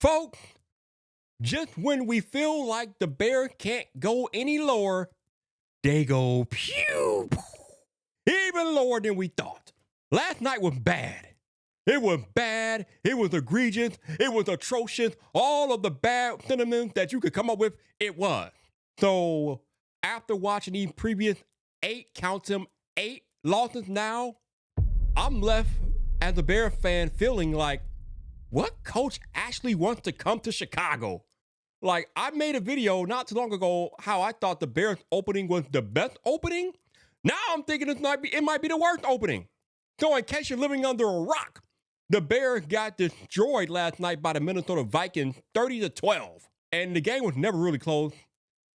Folks, just when we feel like the Bears can't go any lower, they go pew, even lower than we thought. Last night was bad. It was bad. It was egregious. It was atrocious. All of the bad sentiments that you could come up with, it was. So after watching these previous 8, count them, 8 losses now, I'm left as a Bears fan feeling like, what coach actually wants to come to Chicago? Like, I made a video not too long ago how I thought the Bears opening was the best opening. Now I'm thinking it might be the worst opening. So in case you're living under a rock, the Bears got destroyed last night by the Minnesota Vikings 30-12. And the game was never really close.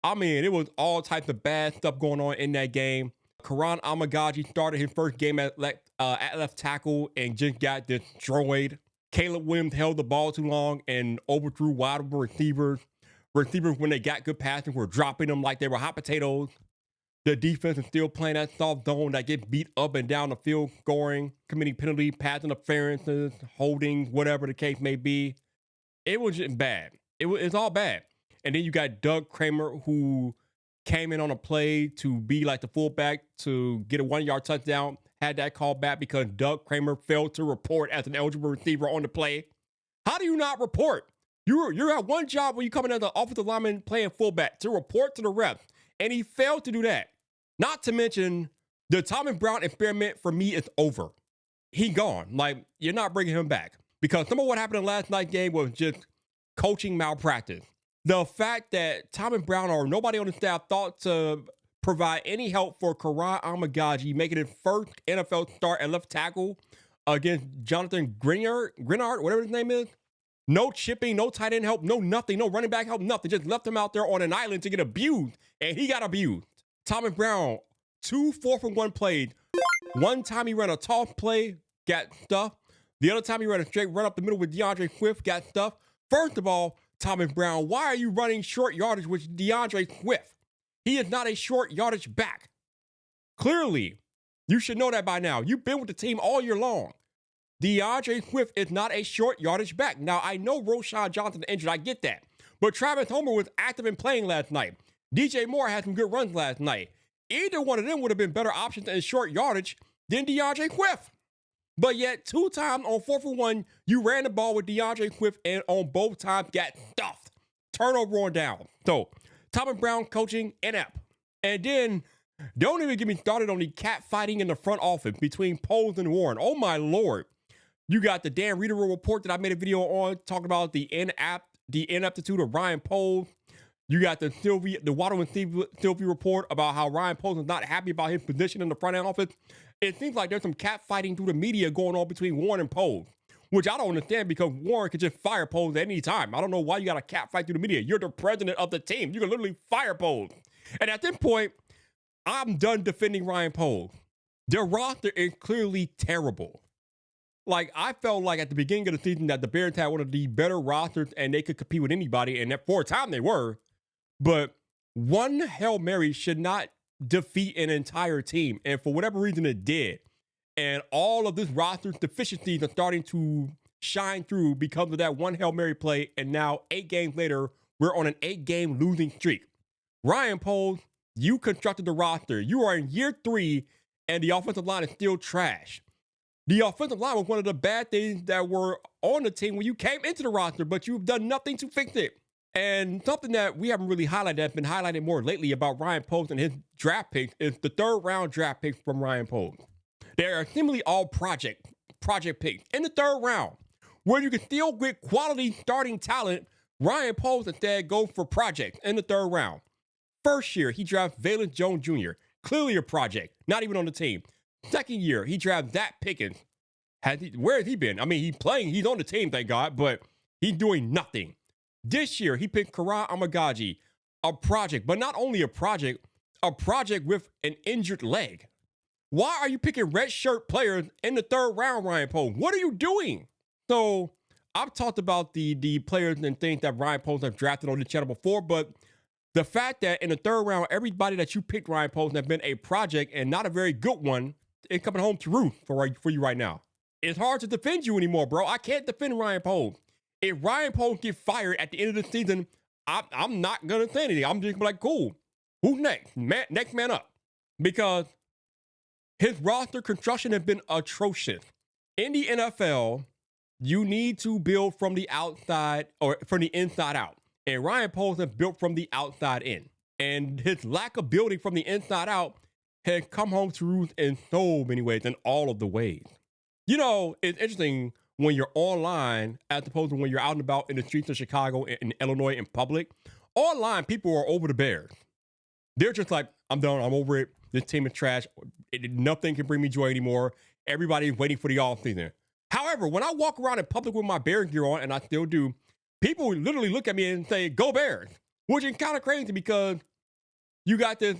I mean, it was all types of bad stuff going on in that game. Karan Amagaji started his first game at left tackle and just got destroyed. Caleb Williams held the ball too long and overthrew wide open receivers. Receivers, when they got good passes, were dropping them like they were hot potatoes. The defense is still playing that soft zone that gets beat up and down the field, scoring, committing penalty, pass interferences, holdings, whatever the case may be. It was just bad. It's all bad. And then you got Doug Kramer, who came in on a play to be like the fullback to get a 1-yard touchdown, had that call back because Doug Kramer failed to report as an eligible receiver on the play. How do you not report? You're at one job when you come in as an offensive lineman playing fullback to report to the refs, and he failed to do that. Not to mention, the Thomas Brown experiment for me is over. He gone. Like, you're not bringing him back. Because some of what happened in last night's game was just coaching malpractice. The fact that Thomas Brown or nobody on the staff thought to provide any help for Karan Amagaji making his first NFL start at left tackle against Jonathan Grenard, whatever his name is. No chipping, no tight end help, no nothing, no running back help, nothing. Just left him out there on an island to get abused, and he got abused. Thomas Brown, 2 4-for-1 plays. One time he ran a toss play, got stuffed. The other time he ran a straight run up the middle with DeAndre Swift, got stuffed. First of all, Thomas Brown, why are you running short yardage with DeAndre Swift? He is not a short yardage back. Clearly, you should know that by now. You've been with the team all year long. DeAndre Swift is not a short yardage back. Now, I know Roschon Johnson injured. I get that. But Travis Homer was active and playing last night. DJ Moore had some good runs last night. Either one of them would have been better options in short yardage than DeAndre Swift. But yet, 2 times on 4-for-1, you ran the ball with DeAndre Swift and on both times got stuffed. Turnover on down. So, Thomas Brown coaching inept. And then, don't even get me started on the cat fighting in the front office between Poles and Warren. Oh my Lord. You got the Dan Reader report that I made a video on talking about the ineptitude of Ryan Poles. You got the Waddle and Sylvie report about how Ryan Poles is not happy about his position in the front end office. It seems like there's some cat fighting through the media going on between Warren and Poles, which I don't understand because Warren could just fire Poles at any time. I don't know why you got a cat fight through the media. You're the president of the team. You can literally fire Poles. And at this point, I'm done defending Ryan Poles. Their roster is clearly terrible. Like, I felt like at the beginning of the season that the Bears had one of the better rosters and they could compete with anybody, and for a time they were. But one Hail Mary should not defeat an entire team, and for whatever reason it did. And all of this roster's deficiencies are starting to shine through because of that one Hail Mary play, and now 8 games later, we're on an 8-game losing streak. Ryan Poles, you constructed the roster. You are in year 3, and the offensive line is still trash. The offensive line was one of the bad things that were on the team when you came into the roster, but you've done nothing to fix it. And something that we haven't really highlighted, that's been highlighted more lately about Ryan Poles and his draft picks, is the 3rd-round draft picks from Ryan Poles. They are seemingly all project picks in the 3rd round, where you can still get quality starting talent. Ryan Poles instead goes for projects in the 3rd round. First year, he drafts Valence Jones Jr., clearly a project, not even on the team. Second year, he drafts Zach Pickens. Where has he been? I mean, he's on the team, thank God, but he's doing nothing. This year, he picked Karan Amagaji, a project, but not only a project with an injured leg. Why are you picking red shirt players in the 3rd round, Ryan Poles? What are you doing? So, I've talked about the players and things that Ryan Poles have drafted on the channel before, but the fact that in the 3rd round, everybody that you picked, Ryan Poles, has been a project and not a very good one, is coming home to roost for you right now. It's hard to defend you anymore, bro. I can't defend Ryan Poles. If Ryan Poles get fired at the end of the season, I'm not going to say anything. I'm just like, cool. Who's next? Next man up. Because his roster construction has been atrocious. In the NFL, you need to build from the outside or from the inside out. And Ryan Poles has built from the outside in. And his lack of building from the inside out has come home to roost in so many ways, in all of the ways. You know, it's interesting when you're online as opposed to when you're out and about in the streets of Chicago and Illinois in public. Online, people are over the Bears. They're just like, I'm done. I'm over it. This team is trash. Nothing can bring me joy anymore. Everybody's waiting for the offseason. However, when I walk around in public with my Bears gear on, and I still do, people literally look at me and say, go Bears, which is kind of crazy because you got this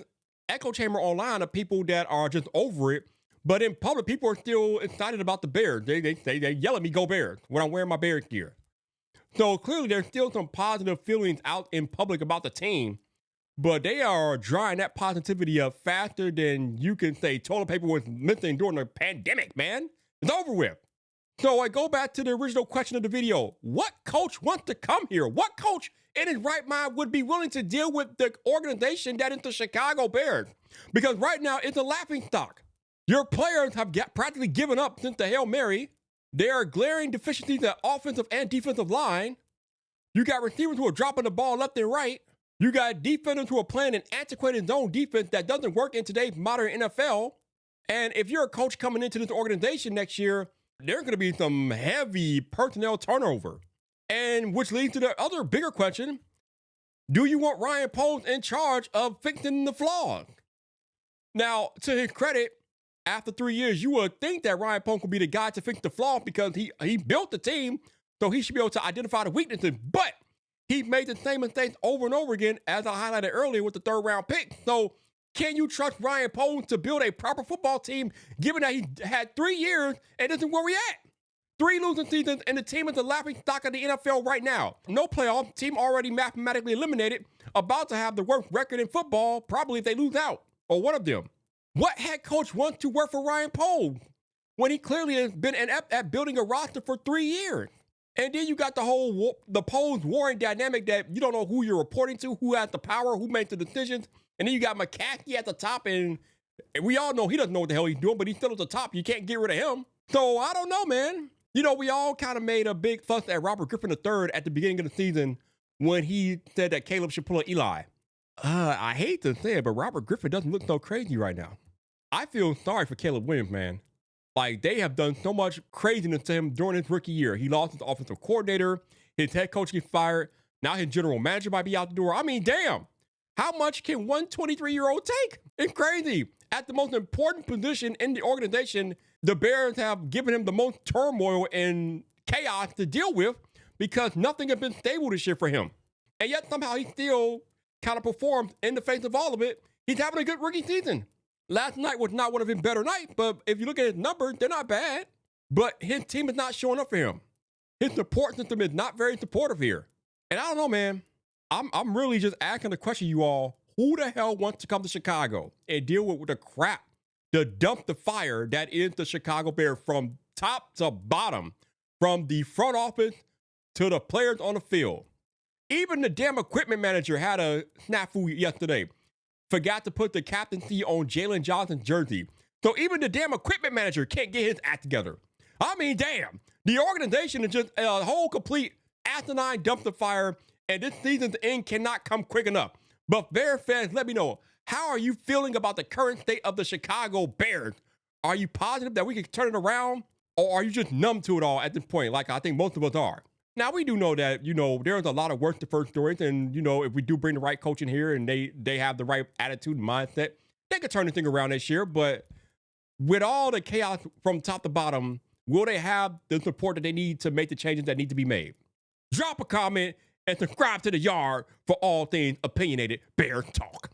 echo chamber online of people that are just over it. But in public, people are still excited about the Bears. They yell at me, go Bears, when I'm wearing my Bears gear. So clearly there's still some positive feelings out in public about the team, but they are drying that positivity up faster than you can say toilet paper was missing during the pandemic, man. It's over with. So I go back to the original question of the video. What coach wants to come here? What coach in his right mind would be willing to deal with the organization that is the Chicago Bears? Because right now it's a laughingstock. Your players have practically given up since the Hail Mary. There are glaring deficiencies at offensive and defensive line. You got receivers who are dropping the ball left and right. You got defenders who are playing an antiquated zone defense that doesn't work in today's modern NFL. And if you're a coach coming into this organization next year, there's going to be some heavy personnel turnover. And which leads to the other bigger question. Do you want Ryan Poles in charge of fixing the flaws? Now, to his credit, after 3 years, you would think that Ryan Poles would be the guy to fix the flaws because he built the team, so he should be able to identify the weaknesses. But he made the same mistakes over and over again, as I highlighted earlier with the third-round pick. So can you trust Ryan Poles to build a proper football team, given that he had 3 years and this is where we at? 3 losing seasons, and the team is the laughingstock of the NFL right now. No playoff, team already mathematically eliminated, about to have the worst record in football, probably if they lose out, or one of them. What head coach wants to work for Ryan Poles when he clearly has been inept at building a roster for 3 years? And then you got the Poles Warren dynamic that you don't know who you're reporting to, who has the power, who makes the decisions. And then you got McCaskey at the top, and we all know he doesn't know what the hell he's doing, but he's still at the top. You can't get rid of him. So I don't know, man. You know, we all kind of made a big fuss at Robert Griffin III at the beginning of the season when he said that Caleb should pull an Eli. I hate to say it, but Robert Griffin doesn't look so crazy right now. I feel sorry for Caleb Williams, man. Like, they have done so much craziness to him during his rookie year. He lost his offensive coordinator. His head coach gets fired. Now his general manager might be out the door. I mean, damn. How much can one 23-year-old take? It's crazy. At the most important position in the organization, the Bears have given him the most turmoil and chaos to deal with because nothing has been stable this year for him. And yet somehow he still kind of performs in the face of all of it. He's having a good rookie season. Last night was not one of his better nights, but if you look at his numbers, they're not bad. But his team is not showing up for him. His support system is not very supportive here. And I don't know, man. I'm really just asking the question, you all. Who the hell wants to come to Chicago and deal with the crap, the dump the fire that is the Chicago Bears from top to bottom, from the front office to the players on the field? Even the damn equipment manager had a snafu yesterday. Forgot to put the captaincy on Jalen Johnson's jersey. So even the damn equipment manager can't get his act together. I mean, damn. The organization is just a whole complete asinine dumpster fire, and this season's end cannot come quick enough. But Bears fans, let me know, how are you feeling about the current state of the Chicago Bears? Are you positive that we can turn it around, or are you just numb to it all at this point, like I think most of us are? Now, we do know that, there's a lot of worse deferred stories, and, if we do bring the right coach in here and they have the right attitude and mindset, they could turn the thing around this year. But with all the chaos from top to bottom, will they have the support that they need to make the changes that need to be made? Drop a comment and subscribe to The Yard for all things opinionated Bears talk.